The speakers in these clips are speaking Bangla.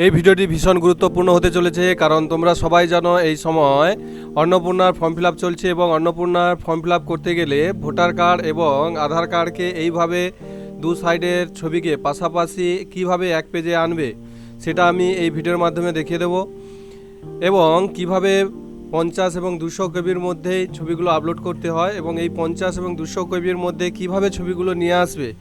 এই ভিডিওটি ভীষণ গুরুত্বপূর্ণ হতে চলেছে, কারণ তোমরা সবাই জানো এই সময় অন্নপূর্ণার ফর্ম ফিল আপ চলছে এবং অন্নপূর্ণার ফর্ম ফিল আপ করতে গেলে ভোটার কার্ড এবং আধার কার্ডকে এইভাবে দু সাইডের ছবিকে পাশাপাশি কিভাবে এক পেজে আনবে সেটা আমি এই ভিডিওর মাধ্যমে দেখিয়ে দেব। এবং কিভাবে 50 এবং 200 কেবির মধ্যে ছবিগুলো আপলোড করতে হয় এবং এই 50 এবং 200 কেবির মধ্যে কিভাবে ছবিগুলো নিয়ে আসবে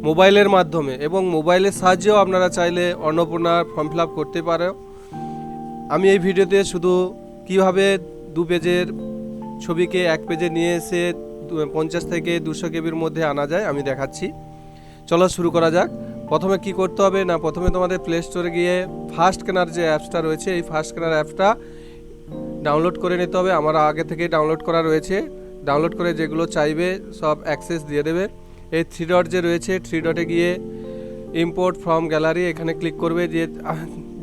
মোবাইলের মাধ্যমে, এবং মোবাইলের সাহায্যেও আপনারা চাইলে অন্নপূর্ণার ফর্ম ফিল আপ করতে পারো। আমি এই ভিডিওতে শুধু কিভাবে দু পেজের ছবিকে এক পেজে নিয়ে এসে 50 থেকে 200 কেবির মধ্যে আনা যায় আমি দেখাচ্ছি। চলো শুরু করা যাক। প্রথমে কি করতে হবে না, প্রথমে তোমাদের প্লে স্টোরে গিয়ে ফার্স্ট স্ক্যানার যে অ্যাপসটা রয়েছে এই ফার্স্ট স্ক্যানার অ্যাপসটা ডাউনলোড করে নিতে হবে। আমার আগে থেকে ডাউনলোড করা রয়েছে। ডাউনলোড করে যেগুলো চাইবে সব অ্যাক্সেস দিয়ে দেবে। এই 3 ডট যে রয়েছে 3 ডটে গিয়ে ইম্পোর্ট ফ্রম গ্যালারি এখানে ক্লিক করবে।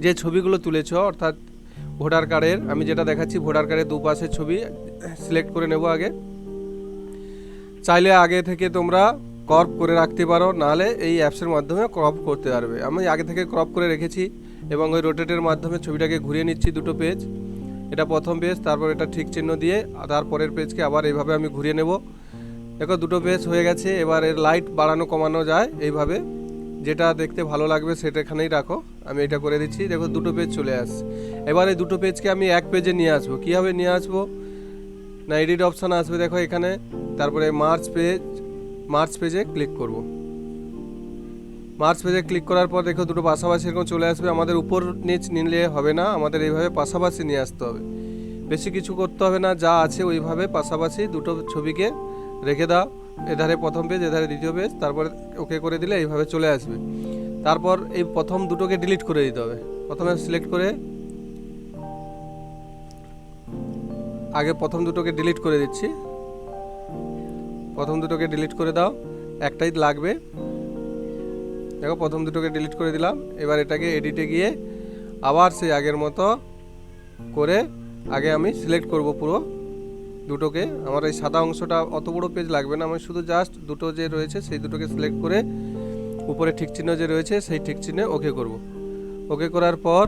যে ছবিগুলো তুলেছ অর্থাৎ ভোটার কার্ডের, আমি যেটা দেখাচ্ছি ভোটার কার্ডের দুপাশের ছবি সিলেক্ট করে নেব আগে। চাইলে আগে থেকে তোমরা ক্রপ করে রাখতে পারো, নাহলে এই অ্যাপসের মাধ্যমে ক্রপ করতে পারবে। আমি আগে থেকে ক্রপ করে রেখেছি এবং ওই রোটেটের মাধ্যমে ছবিটাকে ঘুরিয়ে নিচ্ছি দুটো পেজ। এটা প্রথম পেজ, তারপর এটা ঠিক চিহ্ন দিয়ে তারপরের পেজকে আবার এইভাবে আমি ঘুরিয়ে নেব। দেখো দুটো পেজ হয়ে গেছে। এবার এর লাইট বাড়ানো কমানো যায় এইভাবে, যেটা দেখতে ভালো লাগবে সেটা এখানেই রাখো। আমি এটা করে দিচ্ছি। দেখো দুটো পেজ চলে আসছে। এবার এই দুটো পেজকে আমি এক পেজে নিয়ে আসবো। কীভাবে নিয়ে আসবো না, এডিট অপশান আসবে দেখো এখানে, তারপরে মার্চ পেজে ক্লিক করব। মার্চ পেজে ক্লিক করার পর দেখো দুটো পাশাপাশি এরকম চলে আসবে। আমাদের উপর নিচ নিলে হবে না, আমাদের এইভাবে পাশাপাশি নিয়ে আসতে হবে। বেশি কিছু করতে হবে না, যা আছে ওইভাবে পাশাপাশি দুটো ছবিকে রেখে দাও। এধারে প্রথম পেজ, এধারে দ্বিতীয় পেজ, তারপরে ওকে করে দিলে এইভাবে চলে আসবে। তারপর এই প্রথম দুটোকে ডিলিট করে দিতে হবে। প্রথমে সিলেক্ট করে আগে প্রথম দুটোকে ডিলিট করে দিচ্ছি। প্রথম দুটোকে ডিলিট করে দাও, একটাই লাগবে। দেখো প্রথম দুটোকে ডিলিট করে দিলাম। এবার এটাকে এডিটে গিয়ে আবার সেই আগের মতো করে আগে আমি সিলেক্ট করব পুরো দুটোকে। আমার এই সাদা অংশটা অত বড় পেজ লাগবে না, আমি শুধু জাস্ট দুটো যে রয়েছে সেই দুটোকে সিলেক্ট করে উপরে ঠিক চিহ্ন যে রয়েছে সেই ঠিক চিহ্নে ওকে করব। ওকে করার পর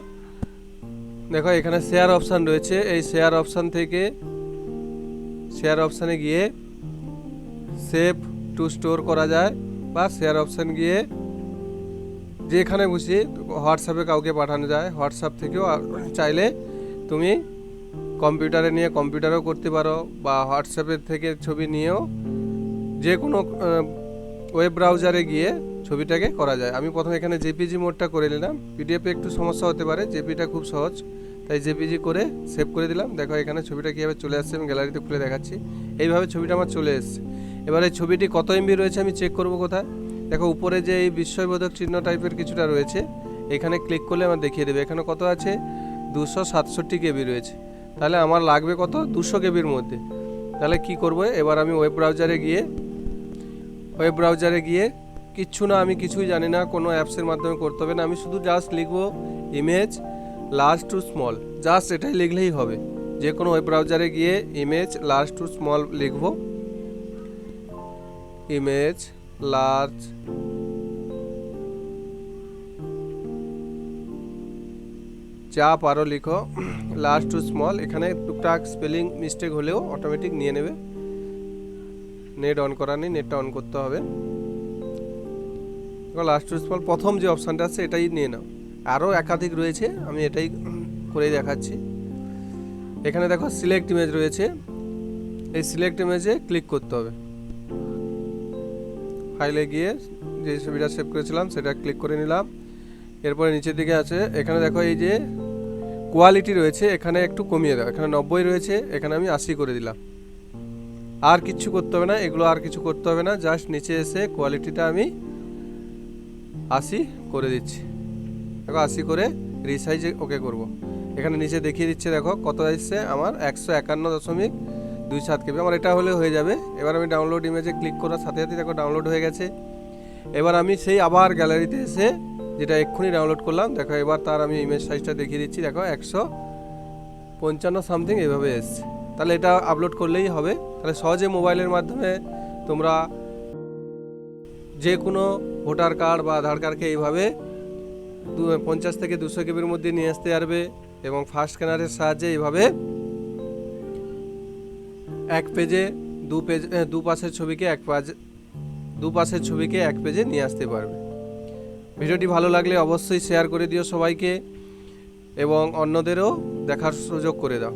দেখো এখানে শেয়ার অপশান রয়েছে। এই শেয়ার অপশান থেকে শেয়ার অপশানে গিয়ে সেভ টু স্টোর করা যায়, বা শেয়ার অপশান গিয়ে যেখানে খুশি হোয়াটসঅ্যাপে কাউকে পাঠানো যায়। হোয়াটসঅ্যাপ থেকেও চাইলে তুমি কম্পিউটারে নিয়ে কম্পিউটারেও করতে পারো, বা হোয়াটসঅ্যাপের থেকে ছবি নিয়েও যে কোনো ওয়েব ব্রাউজারে গিয়ে ছবিটাকে করা যায়। আমি প্রথমে এখানে জেপিজি মোডটা করে নিলাম। পিডিএফে একটু সমস্যা হতে পারে, জেপিটা খুব সহজ, তাই জেপিজি করে সেভ করে দিলাম। দেখো এখানে ছবিটা কীভাবে চলে আসছে, আমি গ্যালারিতে খুলে দেখাচ্ছি। এইভাবে ছবিটা আমার চলে এসছে। এবার এই ছবিটি কত এমবি রয়েছে আমি চেক করব কোথায়। দেখো উপরে যে এই বিস্ময়বোধক চিহ্ন টাইপের কিছুটা রয়েছে, এখানে ক্লিক করলে আমার দেখিয়ে দেবে এখানে কত আছে, 267 কেবি রয়েছে। তাহলে আমার লাগবে কত, 200 কেবির মধ্যে। তাহলে কি করব, এবার আমি ওয়েব ব্রাউজারে গিয়ে কিচ্ছু না, আমি কিছুই জানি না, কোনো অ্যাপসের মাধ্যমে করতে হবে না। আমি শুধু জাস্ট লিখব image large to small, just এটাই লিখলেই হবে। যে কোনো ওয়েব ব্রাউজারে গিয়ে ইমেজ লার্জ টু স্মল লিখব। ইমেজ লার্জ যা পারো লিখো, লার্জ টু স্মল। এখানে টুকটাক স্পেলিং মিস্টেক হলেও অটোমেটিক নিয়ে নেবে। নেট অন করা নেই, নেটটা অন করতে হবে। লার্জ টু স্মল প্রথম যে অপশানটা আছে এটাই নিয়ে নাও। আরও একাধিক রয়েছে, আমি এটাই করেই দেখাচ্ছি। এখানে দেখো সিলেক্ট ইমেজ রয়েছে, এই সিলেক্ট ইমেজে ক্লিক করতে হবে। ফাইলে গিয়ে যে ছবিটা সেভ করেছিলাম সেটা ক্লিক করে নিলাম। এরপরে নিচের দিকে আছে, এখানে দেখো এই যে কোয়ালিটি রয়েছে এখানে একটু কমিয়ে দাও। এখানে 90 রয়েছে, এখানে আমি 80 করে দিলাম। আর কিছু করতে হবে না, এগুলো আর কিছু করতে হবে না, জাস্ট নিচে এসে কোয়ালিটিটা আমি 80 করে দিচ্ছি। দেখো 80 করে রিসাইজে ওকে করব। এখানে নিচে দেখিয়ে দিচ্ছে দেখো কত আসছে আমার, 151.27 কেবি। আমার এটা হলে হয়ে যাবে। এবার আমি ডাউনলোড ইমেজে ক্লিক করার সাথে সাথে দেখো ডাউনলোড হয়ে গেছে। এবার আমি সেই আবার গ্যালারিতে এসে যেটা এক্ষুনি ডাউনলোড করলাম, দেখো এবার তার আমি ইমেজ সাইজটা দেখিয়ে দিচ্ছি। দেখো 155 সামথিং এভাবে এসছে। তাহলে এটা আপলোড করলেই হবে। তাহলে সহজে মোবাইলের মাধ্যমে তোমরা যে কোনো ভোটার কার্ড বা আধার কার্ডকে এইভাবে 50 থেকে 200 কেবির মধ্যে নিয়ে আসতে পারবে এবং ফাস্ট স্ক্যানারের সাহায্যে এইভাবে এক পেজে দুপাশের ছবিকে এক পেজে নিয়ে আসতে পারবে। ভিডিওটি ভালো লাগলে অবশ্যই শেয়ার করে দিও সবাইকে এবং অন্যদেরও দেখার সুযোগ করে দাও।